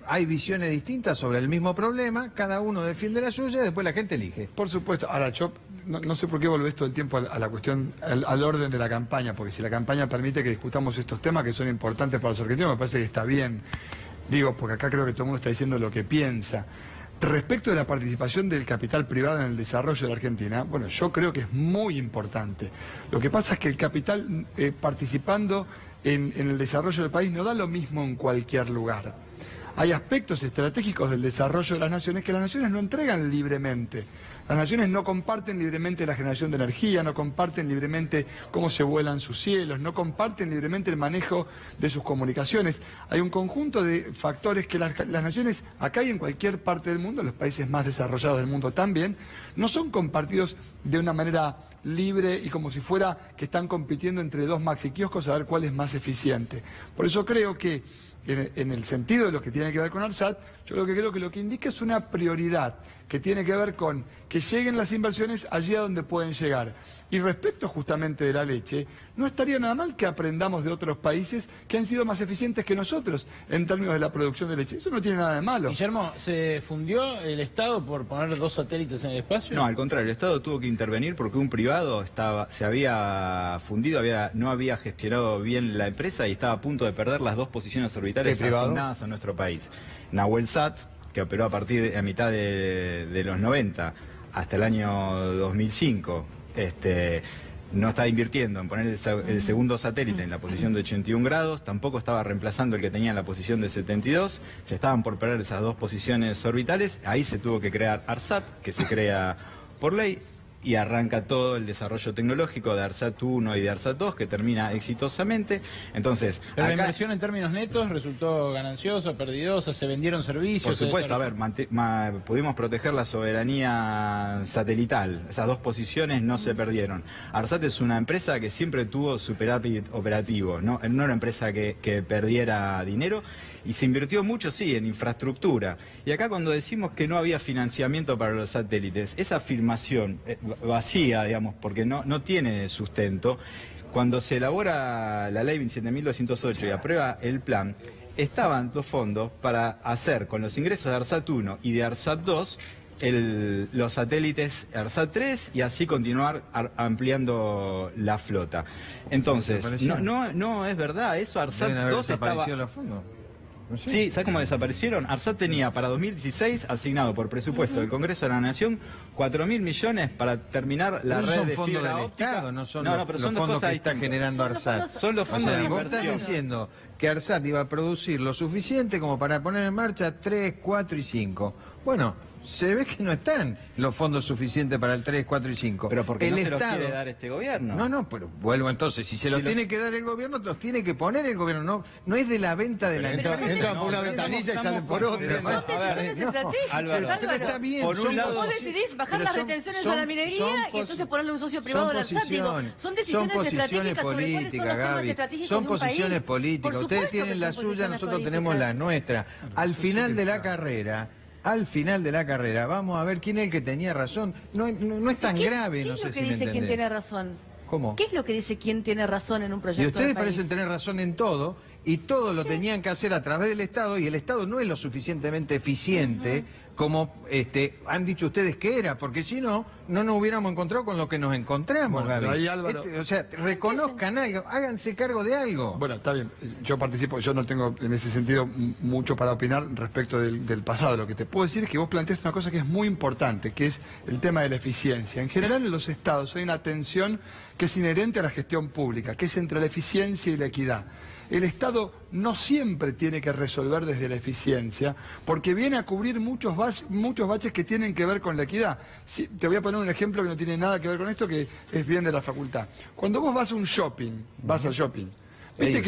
hay visiones distintas sobre el mismo problema, cada uno defiende la suya y después la gente elige. Por supuesto. Ahora, yo no sé por qué volvés todo el tiempo a la cuestión, al orden de la campaña, porque si la campaña permite que discutamos estos temas que son importantes para los argentinos, me parece que está bien. Digo, porque acá creo que todo el mundo está diciendo lo que piensa. Respecto de la participación del capital privado en el desarrollo de la Argentina, bueno, yo creo que es muy importante. Lo que pasa es que el capital participando en el desarrollo del país no da lo mismo en cualquier lugar. Hay aspectos estratégicos del desarrollo de las naciones que las naciones no entregan libremente. Las naciones no comparten libremente la generación de energía, no comparten libremente cómo se vuelan sus cielos, no comparten libremente el manejo de sus comunicaciones. Hay un conjunto de factores que las naciones, acá y en cualquier parte del mundo, los países más desarrollados del mundo también, no son compartidos de una manera libre y como si fuera que están compitiendo entre dos maxiquioscos a ver cuál es más eficiente. Por eso creo que en el sentido de lo que tiene que ver con ARSAT, yo creo que lo que indica es una prioridad que tiene que ver con que lleguen las inversiones allí a donde pueden llegar. Y respecto justamente de la leche, no estaría nada mal que aprendamos de otros países que han sido más eficientes que nosotros en términos de la producción de leche. Eso no tiene nada de malo. Guillermo, ¿se fundió el Estado por poner 2 satélites en el espacio? No, al contrario, el Estado tuvo que intervenir porque un privado se había fundido, no había gestionado bien la empresa y estaba a punto de perder las 2 posiciones orbitales asignadas a nuestro país. Nahuelsat, que operó a mitad de los 90 hasta el año 2005, no estaba invirtiendo en poner el segundo satélite en la posición de 81 grados, tampoco estaba reemplazando el que tenía en la posición de 72, se estaban por perder esas 2 posiciones orbitales, ahí se tuvo que crear ARSAT, que se crea por ley, y arranca todo el desarrollo tecnológico de ARSAT 1 y de ARSAT 2, que termina exitosamente. Entonces, pero la inversión en términos netos resultó gananciosa, perdidosa, se vendieron servicios. Por supuesto, a ver, pudimos proteger la soberanía satelital, esas 2 posiciones no se perdieron. ARSAT es una empresa que siempre tuvo superávit operativo, no era una empresa que perdiera dinero, y se invirtió mucho, sí, en infraestructura. Y acá cuando decimos que no había financiamiento para los satélites, esa afirmación vacía, digamos, porque no tiene sustento. Cuando se elabora la ley 27.208 y aprueba el plan, estaban 2 fondos para hacer con los ingresos de ARSAT 1 y de ARSAT 2 los satélites ARSAT 3 y así continuar ampliando la flota. Entonces, no es verdad, eso ARSAT 2 estaba... los fondos. No sé. Sí, ¿sabes cómo desaparecieron? ARSAT tenía para 2016 asignado por presupuesto del Congreso de la Nación 4.000 millones para terminar la red de fibra óptica. Estado, no son pero son los fondos cosas que está generando ARSAT. Son los fondos de inversión. Vos estás diciendo que ARSAT iba a producir lo suficiente como para poner en marcha 3, 4 y 5. Bueno, se ve que no están los fondos suficientes para el 3, 4 y 5. Pero porque no se los quiere dar este gobierno. No, pero vuelvo entonces, si se los tiene que dar el gobierno, los tiene que poner el gobierno, no es de la venta de la empresa. Entran por una ventanilla y salen por otra. Son decisiones estratégicas, Álvaro. Está bien, por un lado, vos decidís bajar las retenciones a la minería y entonces ponerle un socio privado al ARSAT. Son decisiones estratégicas sobre cuáles son los temas estratégicos de un país. Son posiciones políticas. Ustedes tienen la suya, nosotros tenemos la nuestra. Al final de la carrera, vamos a ver quién es el que tenía razón. No es tan grave, no sé si me entendés. ¿Qué es lo que dice quién tiene razón? ¿Cómo? ¿Qué es lo que dice quién tiene razón en un proyecto? Y ustedes parecen tener razón en todo, y todo lo tenían que hacer a través del Estado, y el Estado no es lo suficientemente eficiente como han dicho ustedes que era, porque si no nos hubiéramos encontrado con lo que nos encontramos, Gaby. Ahí, Álvaro, o sea, reconozcan algo, háganse cargo de algo. Bueno, está bien, yo participo, yo no tengo en ese sentido mucho para opinar respecto del pasado. Lo que te puedo decir es que vos planteaste una cosa que es muy importante, que es el tema de la eficiencia. En general en los estados hay una tensión que es inherente a la gestión pública, que es entre la eficiencia y la equidad. El Estado no siempre tiene que resolver desde la eficiencia, porque viene a cubrir muchos baches que tienen que ver con la equidad. Te voy a poner un ejemplo que no tiene nada que ver con esto, que es bien de la facultad. Cuando vos vas a un shopping, vas al shopping, ¿viste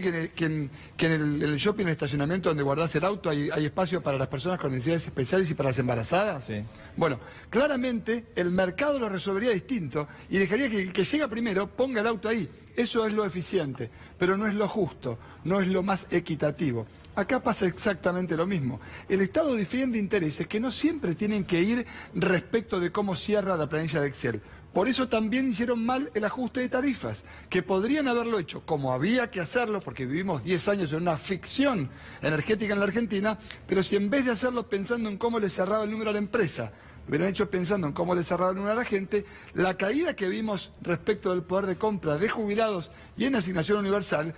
que en el shopping, en el estacionamiento donde guardás el auto, hay espacio para las personas con necesidades especiales y para las embarazadas? Sí. Bueno, claramente el mercado lo resolvería distinto y dejaría que el que llega primero ponga el auto ahí. Eso es lo eficiente, pero no es lo justo, no es lo más equitativo. Acá pasa exactamente lo mismo. El Estado defiende intereses que no siempre tienen que ir respecto de cómo cierra la planilla de Excel. Por eso también hicieron mal el ajuste de tarifas, que podrían haberlo hecho como había que hacerlo, porque vivimos 10 años en una ficción energética en la Argentina, pero si en vez de hacerlo pensando en cómo le cerraba el número a la empresa, lo hubieran hecho pensando en cómo le cerraba el número a la gente, la caída que vimos respecto del poder de compra de jubilados y en asignación universal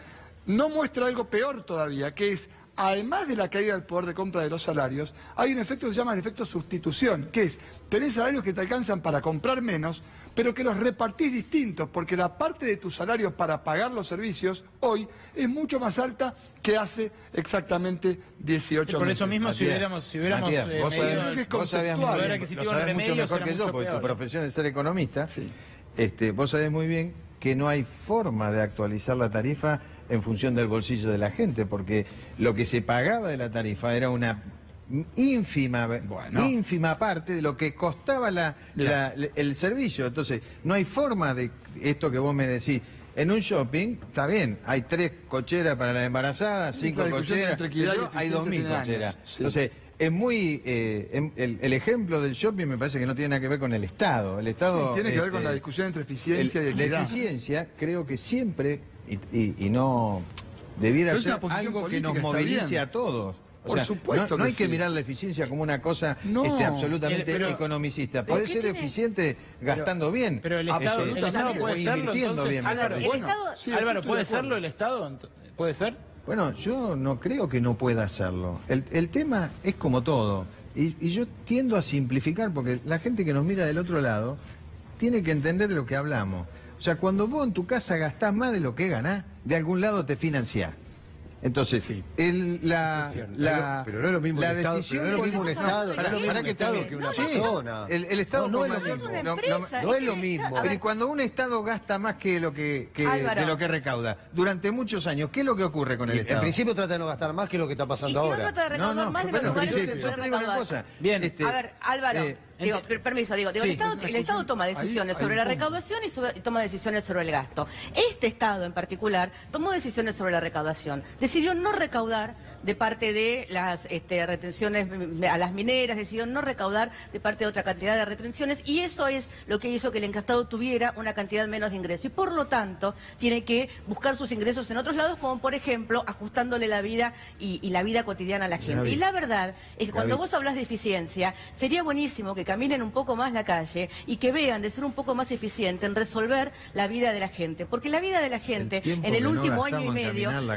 no muestra algo peor todavía, que es, además de la caída del poder de compra de los salarios, hay un efecto que se llama el efecto sustitución, que es, tenés salarios que te alcanzan para comprar menos, pero que los repartís distintos, porque la parte de tu salario para pagar los servicios hoy es mucho más alta que hace exactamente 18 meses. Por eso mismo, Matías, si hubiéramos Matías, vos sabés mucho mejor que yo, porque tu profesión es ser economista. Sí. Vos sabés muy bien que no hay forma de actualizar la tarifa en función del bolsillo de la gente, porque lo que se pagaba de la tarifa era una ínfima parte de lo que costaba el servicio. Entonces, no hay forma de esto que vos me decís. En un shopping, está bien, hay 3 cocheras para las embarazadas, 5 cocheras, hay 2.000 cocheras. Sí. Entonces, es muy... el ejemplo del shopping me parece que no tiene nada que ver con el Estado. El Estado Sí, tiene que ver con la discusión entre eficiencia y equidad. La eficiencia creo que siempre, y no debiera ser algo que nos movilice a todos. O sea, supuesto no hay que sí. mirar la eficiencia como una cosa absolutamente economicista. Puede ser eficiente gastando bien. Pero el Estado, puede serlo, invirtiendo bien. Álvaro, ¿puede serlo el Estado? ¿Puede ser? Bueno, yo no creo que no pueda hacerlo. El tema es como todo. Y yo tiendo a simplificar porque la gente que nos mira del otro lado tiene que entender de lo que hablamos. O sea, cuando vos en tu casa gastás más de lo que ganás, de algún lado te financiás. Entonces, pero no es lo mismo la el Estado, decisión pero no es lo mismo un Estado, no es lo mismo un Estado que una persona. El Estado no es lo mismo. No es lo mismo. Pero cuando un Estado gasta más que lo que de lo que recauda durante muchos años, ¿qué es lo que ocurre con el Estado? En principio trata de no gastar más que lo que está pasando ahora. No trata de recaudar más de lo que yo te digo una cosa. Bien. A ver, Álvaro, permiso, el Estado toma decisiones sobre la recaudación y toma decisiones sobre el gasto. Este Estado en particular tomó decisiones sobre la recaudación. Decidió no recaudar de parte de las retenciones a las mineras, decidió no recaudar de parte de otra cantidad de retenciones y eso es lo que hizo que el Estado tuviera una cantidad menos de ingresos y por lo tanto tiene que buscar sus ingresos en otros lados como por ejemplo ajustándole la vida y la vida cotidiana a la gente. Y la verdad es que cuando vos hablas de eficiencia sería buenísimo que caminen un poco más la calle y que vean de ser un poco más eficiente en resolver la vida de la gente, porque la vida de la gente en el último año y medio, la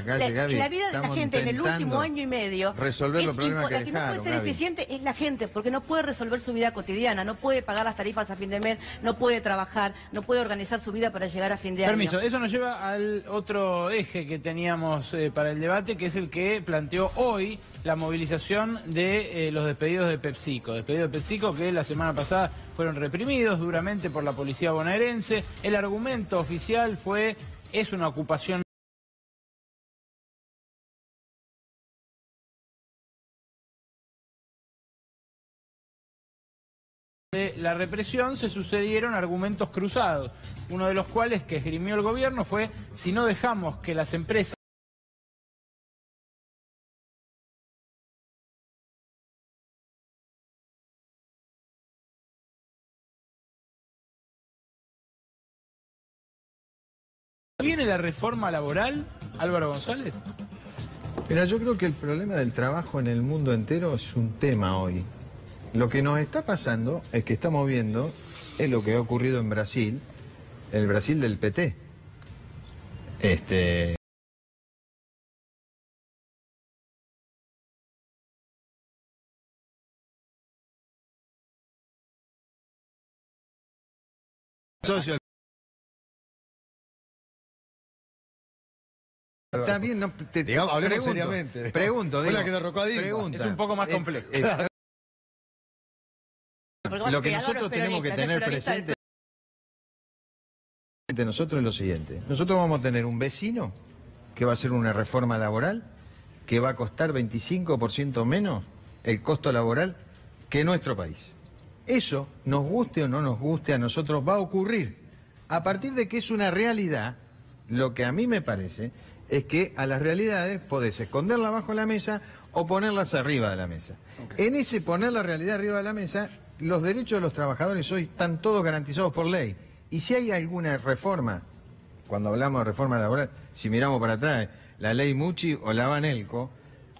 vida de la gente en el último año y medio, resolver los problemas la que no puede ser eficiente es la gente, porque no puede resolver su vida cotidiana, no puede pagar las tarifas a fin de mes, no puede trabajar, no puede organizar su vida para llegar a fin de año. Permiso, eso nos lleva al otro eje que teníamos para el debate, que es el que planteó hoy la movilización de los despedidos de PepsiCo. Despedidos de PepsiCo que la semana pasada fueron reprimidos duramente por la policía bonaerense. El argumento oficial es una ocupación de la represión. Se sucedieron argumentos cruzados, uno de los cuales que esgrimió el gobierno fue: si no dejamos que las empresas ¿Viene la reforma laboral, Álvaro González? Mira, yo creo que el problema del trabajo en el mundo entero es un tema hoy. Lo que nos está pasando es que estamos viendo, es lo que ha ocurrido en Brasil, el Brasil del PT. Socio. Está bien, no, digamos, hablemos seriamente. Pregunto, fue la que derrocó a Dilma. Es un poco más complejo. Lo que nosotros tenemos que tener presente nosotros es lo siguiente. Nosotros vamos a tener un vecino que va a hacer una reforma laboral que va a costar 25% menos el costo laboral que nuestro país. Eso, nos guste o no nos guste, a nosotros va a ocurrir. A partir de que es una realidad, lo que a mí me parece es que a las realidades podés esconderla bajo la mesa o ponerlas arriba de la mesa. Okay. En ese poner la realidad arriba de la mesa, los derechos de los trabajadores hoy están todos garantizados por ley. Y si hay alguna reforma, cuando hablamos de reforma laboral, si miramos para atrás, la ley Mucci o la Banelco,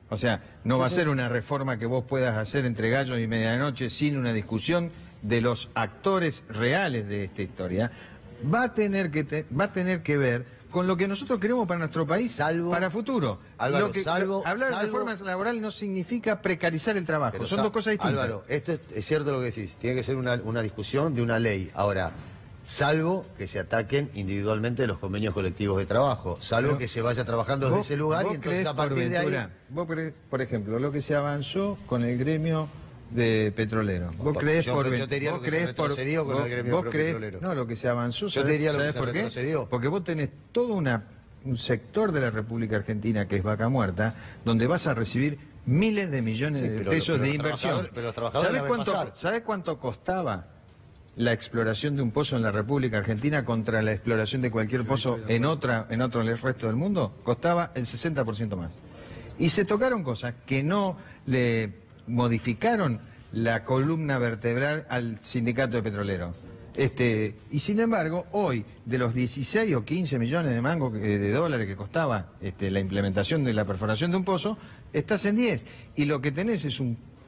o sea, no va a ser una reforma que vos puedas hacer entre gallos y medianoche sin una discusión de los actores reales de esta historia. Va a tener que ver con lo que nosotros queremos para nuestro país, para futuro. Álvaro, hablar de reforma laboral no significa precarizar el trabajo, pero son dos cosas distintas. Álvaro, esto es cierto lo que decís, tiene que ser una discusión de una ley. Ahora, salvo que se ataquen individualmente los convenios colectivos de trabajo, salvo que se vaya trabajando desde ese lugar y entonces a partir de ahí... Vos creés, por ejemplo, lo que se avanzó con el gremio de petroleros. ¿Vos creés yo te diría lo que se retrocedió con el gremio petrolero. No, lo que se avanzó, yo te diría lo que se por retrocedió. Qué? Porque vos tenés todo un sector de la República Argentina que es Vaca Muerta, donde vas a recibir miles de millones de pesos de inversión. ¿Sabés cuánto costaba la exploración de un pozo en la República Argentina contra la exploración de cualquier pozo en otro el resto del mundo? Costaba el 60% más. Y se tocaron cosas que no le modificaron la columna vertebral al sindicato de petroleros. Y sin embargo, hoy, de los 16 o 15 millones de mangos de dólares que costaba la implementación de la perforación de un pozo, estás en 10. Y lo que tenés es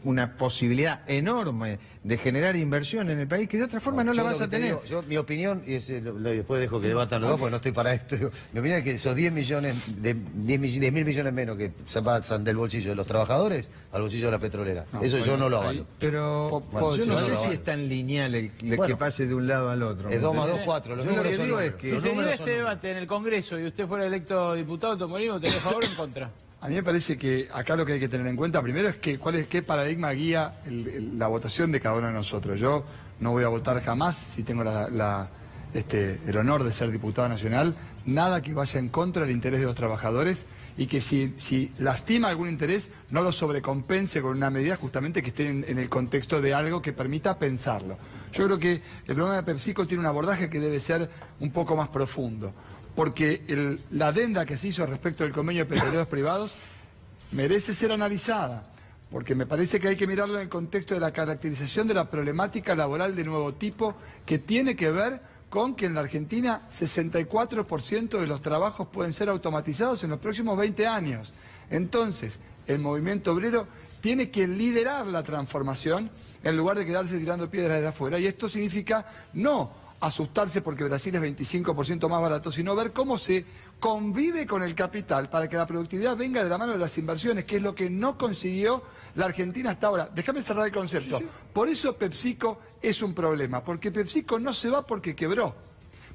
una posibilidad enorme de generar inversión en el país que de otra forma no la vas a tener. Mi opinión, y después dejo que debatan los dos porque no estoy para esto, mi opinión es que esos 10 mil millones menos que se pasan del bolsillo de los trabajadores al bolsillo de la petrolera. Eso yo no lo avalo. Pero yo no sé si es tan lineal que pase de un lado al otro. Es 2 más 2, 4. Yo lo que digo es que si se diera este debate en el Congreso y usted fuera electo diputado, Tomolino, ¿tenés a favor o en contra? A mí me parece que acá lo que hay que tener en cuenta primero es que qué paradigma guía la votación de cada uno de nosotros. Yo no voy a votar jamás, si tengo el honor de ser diputado nacional, nada que vaya en contra del interés de los trabajadores y que si lastima algún interés no lo sobrecompense con una medida justamente que esté en el contexto de algo que permita pensarlo. Yo creo que el problema de PepsiCo tiene un abordaje que debe ser un poco más profundo. Porque la adenda que se hizo respecto del convenio de petroleros privados merece ser analizada, porque me parece que hay que mirarlo en el contexto de la caracterización de la problemática laboral de nuevo tipo, que tiene que ver con que en la Argentina 64% de los trabajos pueden ser automatizados en los próximos 20 años. Entonces, el movimiento obrero tiene que liderar la transformación en lugar de quedarse tirando piedras desde afuera, y esto significa no asustarse porque Brasil es 25% más barato, sino ver cómo se convive con el capital para que la productividad venga de la mano de las inversiones, que es lo que no consiguió la Argentina hasta ahora. Déjame cerrar el concepto. Por eso PepsiCo es un problema, porque PepsiCo no se va porque quebró.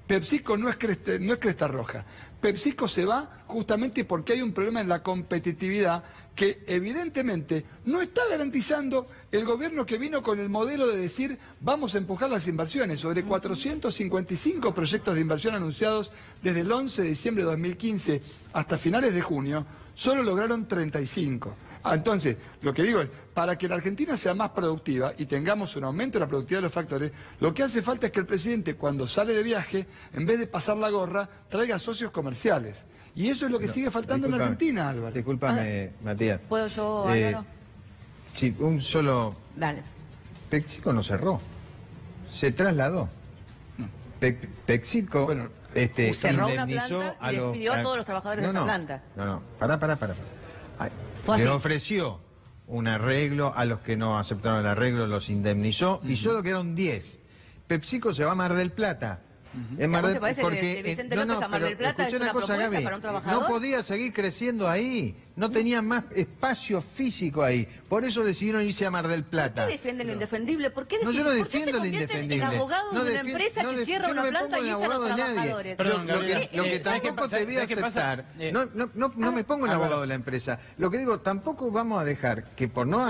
PepsiCo no es Cresta Roja. PepsiCo se va justamente porque hay un problema en la competitividad que evidentemente no está garantizando el gobierno que vino con el modelo de decir vamos a empujar las inversiones. Sobre 455 proyectos de inversión anunciados desde el 11 de diciembre de 2015 hasta finales de junio, solo lograron 35. Entonces, lo que digo es, para que la Argentina sea más productiva y tengamos un aumento de la productividad de los factores, lo que hace falta es que el presidente, cuando sale de viaje, en vez de pasar la gorra, traiga socios comerciales. Y eso es lo que sigue faltando en la Argentina, Álvaro. Discúlpame, Matías. ¿Puedo yo, Álvaro? Sí, un solo... Dale. PepsiCo no cerró, se trasladó. PepsiCo cerró una indemnizó planta y despidió a todos los trabajadores de esa planta. No, pará. Le ofreció un arreglo, a los que no aceptaron el arreglo los indemnizó y solo quedaron 10. PepsiCo se va a Mar del Plata. En Mar del ¿Te parece que de Vicente López a Mar del Plata es una propuesta Gaby, para un trabajador? no podía seguir creciendo ahí, no tenía más espacio físico ahí, por eso decidieron irse a Mar del Plata. ¿Por qué defienden lo indefendible? ¿Por qué No, yo no ¿por qué defiendo lo se indefendible. en abogado de una empresa que cierra una planta y echa a los trabajadores? Perdón, lo que tampoco te voy a aceptar, no me pongo en abogado de la empresa. Lo que digo, tampoco vamos a dejar que por no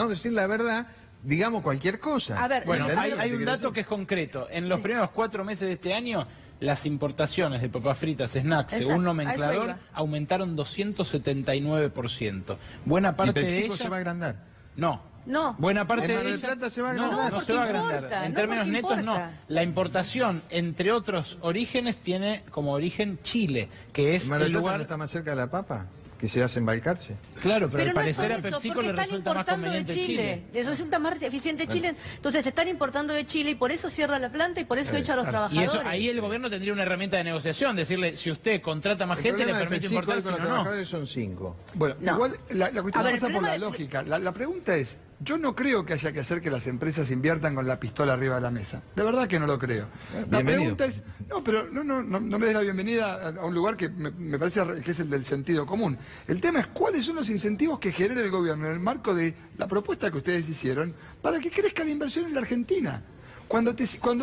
decir la verdad, digamos cualquier cosa. A ver, bueno, hay un dato que es concreto. En los primeros 4 meses de este año, las importaciones de papas fritas, snacks, según nomenclador, aumentaron 279%. Buena parte de ellas... se va a agrandar? No. No. Buena parte de ellas... Plata se va a agrandar. No se va a agrandar. En términos netos, no. La importación, entre otros orígenes, tiene como origen Chile, que es ¿Mar del el Plata lugar... no está más cerca de la papa? ¿Que se hace embalcarse? Claro, pero al no parecer es a por eso, PepsiCo le resulta más conveniente Chile. Les resulta más eficiente Chile. Entonces se están importando de Chile y por eso cierra la planta y por eso echa a los trabajadores. Y eso, ahí el gobierno tendría una herramienta de negociación, decirle, si usted contrata más gente, le permite importar, si no, los trabajadores son 5. Bueno, igual la cuestión pasa por la lógica. La pregunta es, yo no creo que haya que hacer que las empresas inviertan con la pistola arriba de la mesa. De verdad que no lo creo. La pregunta es, no me des la bienvenida a un lugar que me parece que es el del sentido común. El tema es cuáles son los incentivos que genera el gobierno en el marco de la propuesta que ustedes hicieron para que crezca la inversión en la Argentina. Cuando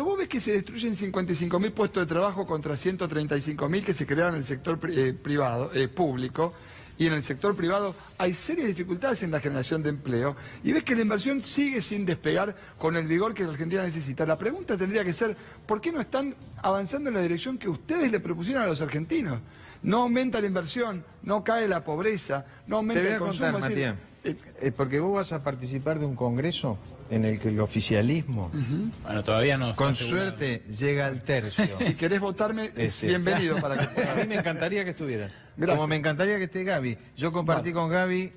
vos ves que se destruyen 55.000 puestos de trabajo contra 135.000 que se crearon en el sector público, y en el sector privado hay serias dificultades en la generación de empleo, y ves que la inversión sigue sin despegar con el vigor que la Argentina necesita. La pregunta tendría que ser, ¿por qué no están avanzando en la dirección que ustedes le propusieron a los argentinos? No aumenta la inversión, no cae la pobreza, no aumenta el consumo. Te voy a contar, Matías, porque vos vas a participar de un congreso en el que el oficialismo, bueno, todavía no, con suerte, llega al tercio. Si querés votarme, es bienvenido para que... A mí me encantaría que estuvieras. como me encantaría que esté Gaby. Yo compartí con Gaby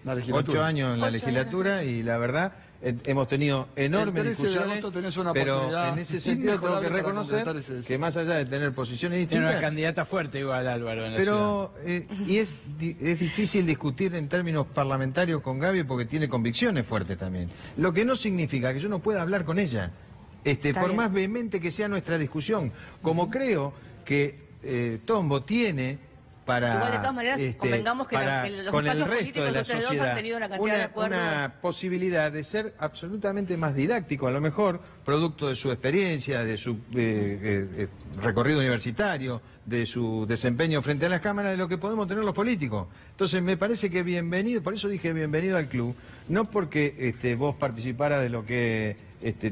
8 años en la legislatura y la verdad hemos tenido enormes discusiones, pero en ese sentido tengo que reconocer que más allá de tener posiciones distintas... Tiene una candidata fuerte igual, Álvaro, en la pero y es difícil discutir en términos parlamentarios con Gaby porque tiene convicciones fuertes también. Lo que no significa que yo no pueda hablar con ella, por más vehemente que sea nuestra discusión. Como creo que Tombo tiene... Igual de todas maneras, convengamos que los con el espacios resto políticos de la ustedes dos sociedad han tenido una cantidad de acuerdos. una posibilidad de ser absolutamente más didáctico, a lo mejor producto de su experiencia, de su recorrido universitario, de su desempeño frente a las cámaras, de lo que podemos tener los políticos. Entonces me parece que bienvenido, por eso dije bienvenido al club, no porque vos participaras de lo que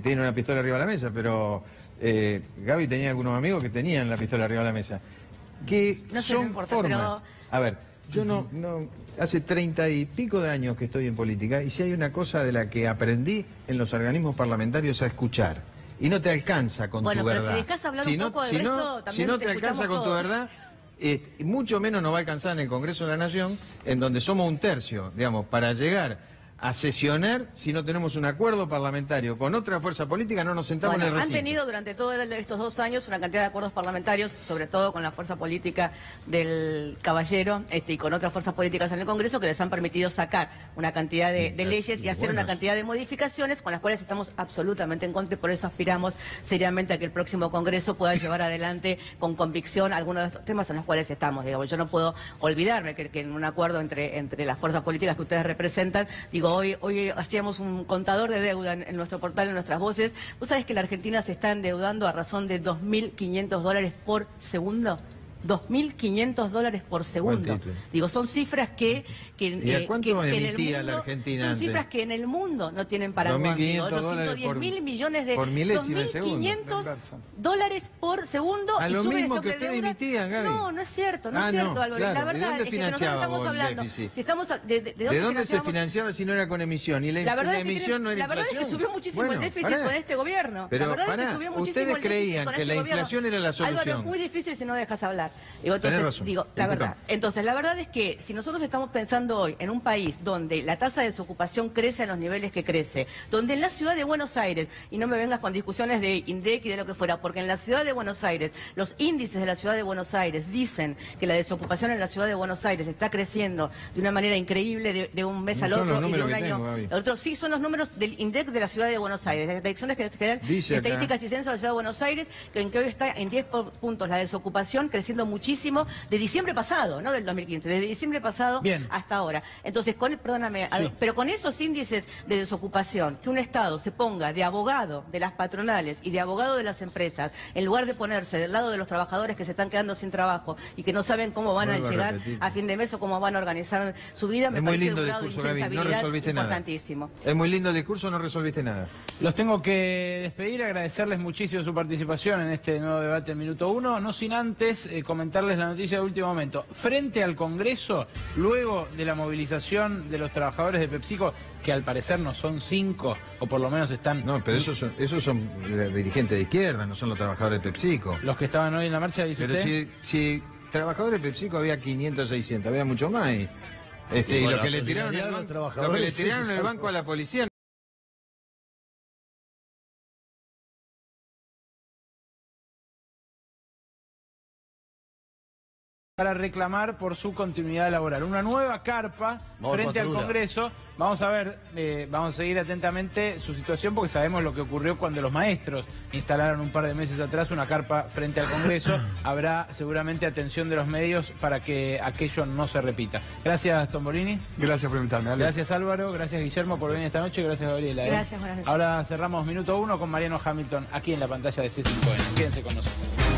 tiene una pistola arriba de la mesa, pero Gaby tenía algunos amigos que tenían la pistola arriba de la mesa. Que no sé, son importa, formas. Pero... A ver, yo no hace 30 y pico de años que estoy en política y si hay una cosa de la que aprendí en los organismos parlamentarios es a escuchar. Y no te alcanza con tu verdad. Bueno, pero si dejas hablar un poco del resto, también si no te alcanza con tu verdad, mucho menos nos va a alcanzar en el Congreso de la Nación, en donde somos un tercio, digamos, para llegar a sesionar, si no tenemos un acuerdo parlamentario con otra fuerza política, no nos sentamos en el recinto. Han tenido durante todos estos 2 años una cantidad de acuerdos parlamentarios, sobre todo con la fuerza política del Caballero y con otras fuerzas políticas en el Congreso, que les han permitido sacar una cantidad de leyes y hacer una cantidad de modificaciones con las cuales estamos absolutamente en contra y por eso aspiramos seriamente a que el próximo Congreso pueda llevar adelante con convicción algunos de estos temas en los cuales estamos. Digamos, yo no puedo olvidarme que en un acuerdo entre las fuerzas políticas que ustedes representan, Hoy hacíamos un contador de deuda en nuestro portal, en nuestras voces. ¿Vos sabés que la Argentina se está endeudando a razón de $2.500 por segundo? $2.500 por segundo. Digo, son cifras que ¿Y a cuánto emitía la Argentina son antes? cifras que en el mundo no tienen parangón. $210.000 millones de $2.500 por segundo a y lo suben mismo stock que de ustedes deuda. emitían, Gaby. No es cierto, Álvaro. Claro. La verdad ¿De dónde es que nosotros estamos hablando. Si estamos ¿De dónde se financiaba si no era con emisión? Y la emisión no era inflación. La verdad es que subió muchísimo el déficit con este gobierno. Pero la verdad es que subió muchísimo ustedes el creían que la inflación era la solución. Álvaro, es muy difícil si no dejas hablar. Entonces, la verdad. Entonces, la verdad es que si nosotros estamos pensando hoy en un país donde la tasa de desocupación crece a los niveles que crece, donde en la ciudad de Buenos Aires, y no me vengas con discusiones de INDEC y de lo que fuera, porque en la ciudad de Buenos Aires, los índices de la ciudad de Buenos Aires dicen que la desocupación en la ciudad de Buenos Aires está creciendo de una manera increíble de un mes al otro y de un año al otro. Sí, son los números del INDEC de la ciudad de Buenos Aires, de Direcciones Generales de Estadísticas y Censos de la ciudad de Buenos Aires, que hoy está en 10 puntos la desocupación, creciendo muchísimo de diciembre pasado, no del 2015, desde diciembre pasado hasta ahora. Entonces, pero con esos índices de desocupación, que un Estado se ponga de abogado de las patronales y de abogado de las empresas, en lugar de ponerse del lado de los trabajadores que se están quedando sin trabajo y que no saben cómo van a llegar a fin de mes o cómo van a organizar su vida, me parece un grado de insensibilidad importantísimo. Es muy lindo el discurso, no resolviste nada. Los tengo que despedir, agradecerles muchísimo su participación en este nuevo debate en Minuto 1, no sin antes comentarles la noticia de último momento. Frente al Congreso, luego de la movilización de los trabajadores de PepsiCo, que al parecer no son 5, o por lo menos están... No, pero esos son dirigentes de izquierda, no son los trabajadores de PepsiCo. Los que estaban hoy en la marcha, dice usted. Pero si trabajadores de PepsiCo había 500, 600, había mucho más. Y lo que le tiraron el banco a la policía... para reclamar por su continuidad laboral. Una nueva carpa frente al Congreso. Vamos a ver, vamos a seguir atentamente su situación porque sabemos lo que ocurrió cuando los maestros instalaron un par de meses atrás una carpa frente al Congreso. Habrá seguramente atención de los medios para que aquello no se repita. Gracias, Tombolini. Gracias por invitarme, Ale. Gracias, Álvaro. Gracias, Guillermo, por venir esta noche. Gracias, Gabriela. Gracias, buenas noches. Ahora cerramos Minuto 1 con Mariano Hamilton aquí en la pantalla de C5N. Quédense con nosotros.